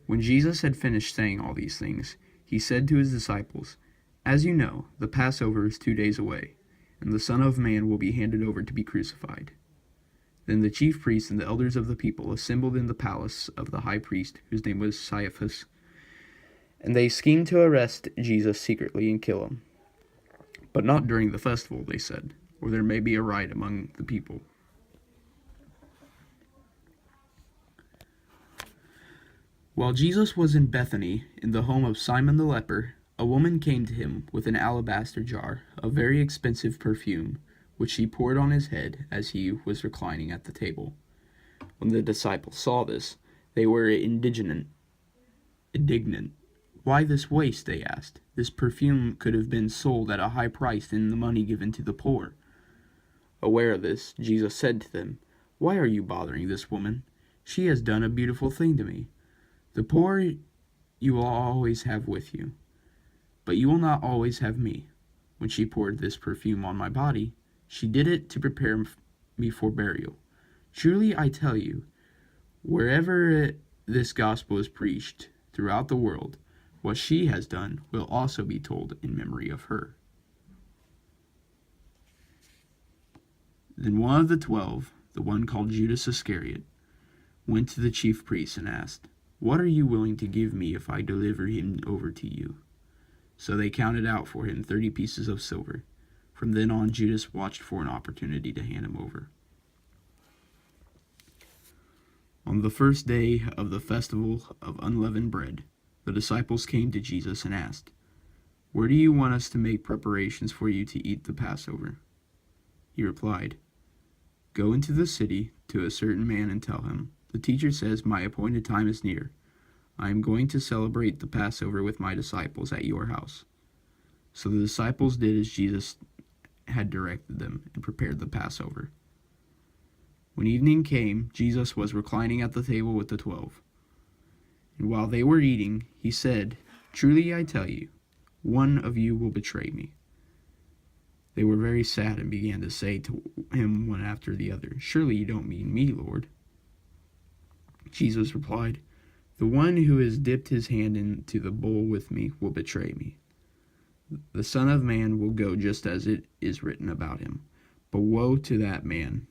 When Jesus had finished saying all these things, he said to his disciples, "As you know, the Passover is 2 days away, and the Son of Man will be handed over to be crucified." Then the chief priests and the elders of the people assembled in the palace of the high priest, whose name was Caiaphas, and they schemed to arrest Jesus secretly and kill him. "But not during the festival," they said, "or there may be a riot among the people." While Jesus was in Bethany, in the home of Simon the leper, a woman came to him with an alabaster jar of very expensive perfume, which she poured on his head as he was reclining at the table. When the disciples saw this, they were indignant. "Why this waste?" they asked. "This perfume could have been sold at a high price and the money given to the poor." Aware of this, Jesus said to them, "Why are you bothering this woman? She has done a beautiful thing to me. The poor you will always have with you, but you will not always have me. When she poured this perfume on my body, she did it to prepare me for burial. Truly I tell you, wherever this gospel is preached throughout the world, what she has done will also be told in memory of her." Then one of the 12, the one called Judas Iscariot, went to the chief priests and asked, "What are you willing to give me if I deliver him over to you?" So they counted out for him 30 pieces of silver. From then on, Judas watched for an opportunity to hand him over. On the first day of the festival of unleavened bread, the disciples came to Jesus and asked, "Where do you want us to make preparations for you to eat the Passover?" He replied, "Go into the city to a certain man and tell him, 'The teacher says, my appointed time is near. I am going to celebrate the Passover with my disciples at your house.'" So the disciples did as Jesus had directed them and prepared the Passover. When evening came, Jesus was reclining at the table with the 12. And while they were eating, he said, "Truly I tell you, one of you will betray me." They were very sad and began to say to him one after the other, "Surely you don't mean me, Lord." Jesus replied, "The one who has dipped his hand into the bowl with me will betray me. The Son of Man will go just as it is written about him. But woe to that man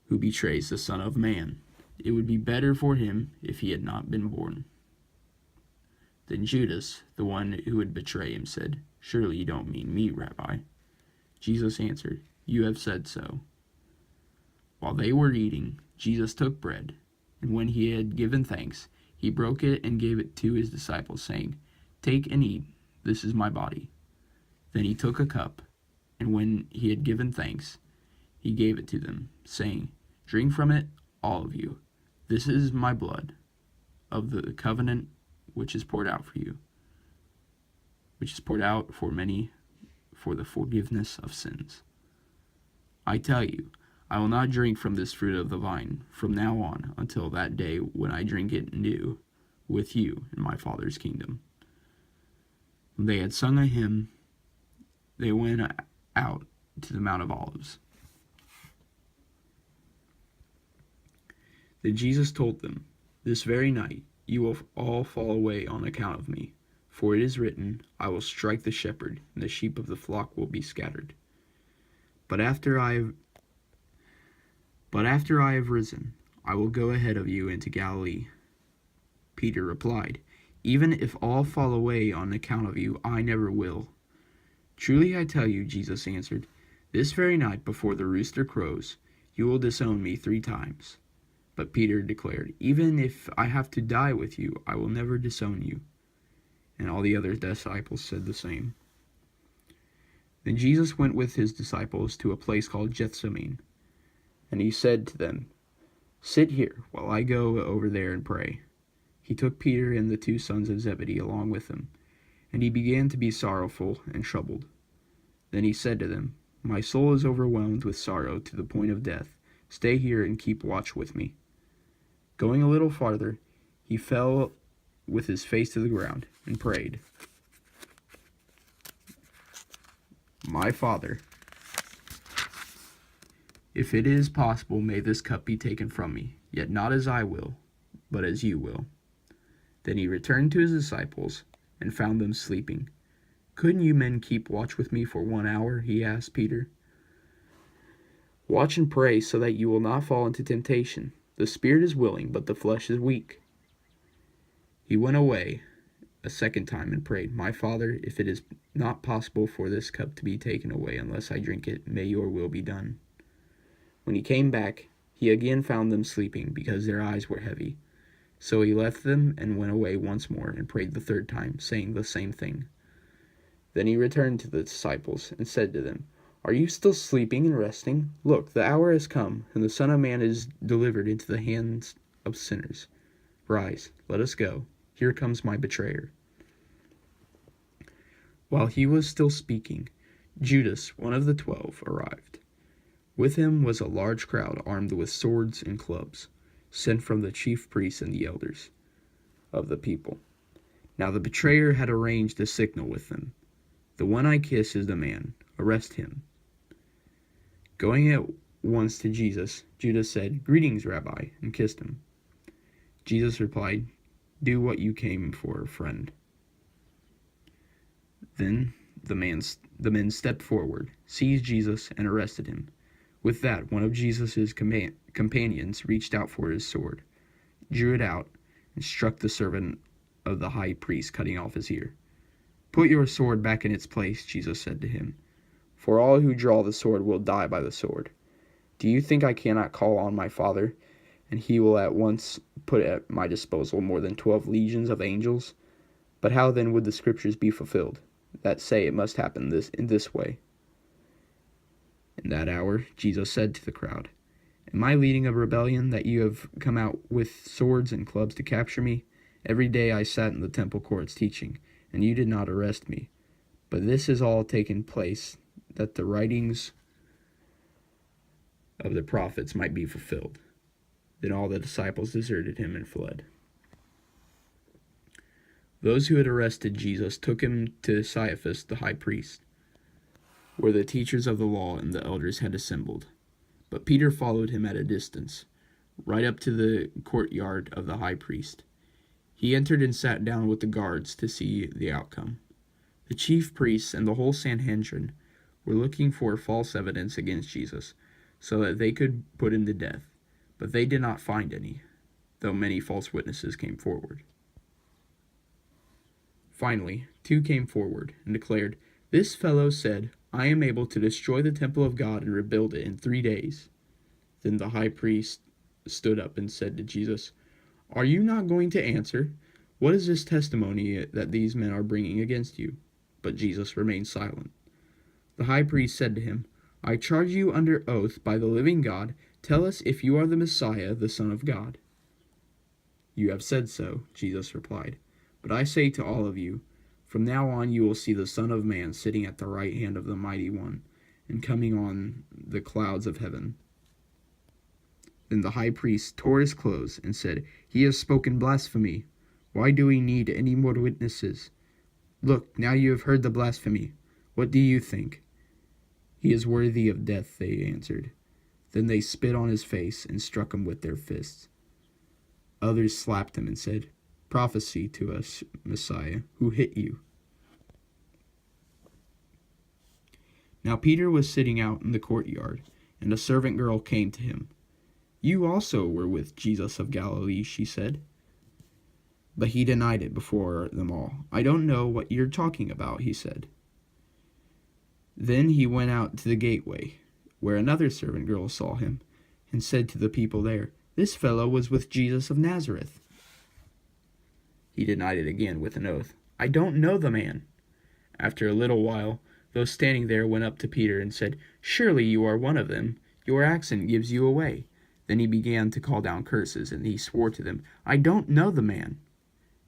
who betrays the Son of Man. It would be better for him if he had not been born." Then Judas, the one who would betray him, said, "Surely you don't mean me, Rabbi." Jesus answered, "You have said so." While they were eating, Jesus took bread, and when he had given thanks, he broke it and gave it to his disciples, saying, "Take and eat, this is my body." Then he took a cup, and when he had given thanks, he gave it to them, saying, "Drink from it, all of you. This is my blood of the covenant, which is poured out for you, which is poured out for many for the forgiveness of sins. I tell you, I will not drink from this fruit of the vine from now on until that day when I drink it new with you in my Father's kingdom." When they had sung a hymn, they went out to the Mount of Olives. Then Jesus told them, "This very night you will all fall away on account of me. For it is written, I will strike the shepherd, and the sheep of the flock will be scattered. But after I have risen, I will go ahead of you into Galilee." Peter replied, "Even if all fall away on account of you, I never will." "Truly I tell you," Jesus answered, "this very night before the rooster crows, you will disown me 3 times. But Peter declared, "Even if I have to die with you, I will never disown you." And all the other disciples said the same. Then Jesus went with his disciples to a place called Gethsemane, and he said to them, "Sit here while I go over there and pray." He took Peter and the 2 sons of Zebedee along with him, and he began to be sorrowful and troubled. Then he said to them, "My soul is overwhelmed with sorrow to the point of death. Stay here and keep watch with me." Going a little farther, he fell with his face to the ground and prayed, "My Father, if it is possible, may this cup be taken from me, yet not as I will, but as you will." Then he returned to his disciples and found them sleeping. "Couldn't you men keep watch with me for 1 hour?" he asked Peter. "Watch and pray so that you will not fall into temptation. The spirit is willing, but the flesh is weak." He went away a second time and prayed, "My Father, if it is not possible for this cup to be taken away unless I drink it, may your will be done." When he came back, he again found them sleeping because their eyes were heavy. So he left them and went away once more and prayed the third time, saying the same thing. Then he returned to the disciples and said to them, "Are you still sleeping and resting? Look, the hour has come, and the Son of Man is delivered into the hands of sinners. Rise, let us go. Here comes my betrayer." While he was still speaking, Judas, one of the 12, arrived. With him was a large crowd armed with swords and clubs, sent from the chief priests and the elders of the people. Now the betrayer had arranged a signal with them. "The one I kiss is the man. Arrest him." Going at once to Jesus, Judas said, "Greetings, Rabbi," and kissed him. Jesus replied, "Do what you came for, friend." Then the men stepped forward, seized Jesus, and arrested him. With that, one of Jesus' companions reached out for his sword, drew it out, and struck the servant of the high priest, cutting off his ear. "Put your sword back in its place," Jesus said to him, "for all who draw the sword will die by the sword. Do you think I cannot call on my Father, and he will at once put at my disposal more than 12 legions of angels? But how then would the scriptures be fulfilled, that say it must happen in this way?" In that hour, Jesus said to the crowd, "Am I leading a rebellion that you have come out with swords and clubs to capture me? Every day I sat in the temple courts teaching, and you did not arrest me. But this has all taken place that the writings of the prophets might be fulfilled." Then all the disciples deserted him and fled. Those who had arrested Jesus took him to Caiaphas the high priest, where the teachers of the law and the elders had assembled. But Peter followed him at a distance, right up to the courtyard of the high priest. He entered and sat down with the guards to see the outcome. The chief priests and the whole Sanhedrin were looking for false evidence against Jesus, so that they could put him to death. But they did not find any, though many false witnesses came forward. Finally, 2 came forward and declared, "This fellow said, 'I am able to destroy the temple of God and rebuild it in 3 days.'" Then the high priest stood up and said to Jesus, "Are you not going to answer? What is this testimony that these men are bringing against you?" But Jesus remained silent. The high priest said to him, "I charge you under oath by the living God, tell us if you are the Messiah, the Son of God." "You have said so," Jesus replied. "But I say to all of you, from now on you will see the Son of Man sitting at the right hand of the Mighty One, and coming on the clouds of heaven." Then the high priest tore his clothes and said, "He has spoken blasphemy. Why do we need any more witnesses? Look, now you have heard the blasphemy. What do you think?" "He is worthy of death," they answered. Then they spit on his face and struck him with their fists. Others slapped him and said, "Prophesy to us, Messiah, who hit you?" Now Peter was sitting out in the courtyard, and a servant girl came to him. "You also were with Jesus of Galilee," she said. But he denied it before them all. "I don't know what you're talking about," he said. Then he went out to the gateway, where another servant girl saw him, and said to the people there, "This fellow was with Jesus of Nazareth." He denied it again with an oath. "I don't know the man." After a little while, those standing there went up to Peter and said, "Surely you are one of them. Your accent gives you away." Then he began to call down curses, and he swore to them, "I don't know the man."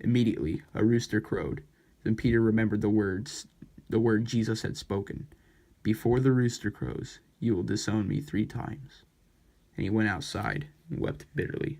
Immediately a rooster crowed. Then Peter remembered the word Jesus had spoken, "Before the rooster crows, you will disown me 3 times." And he went outside and wept bitterly.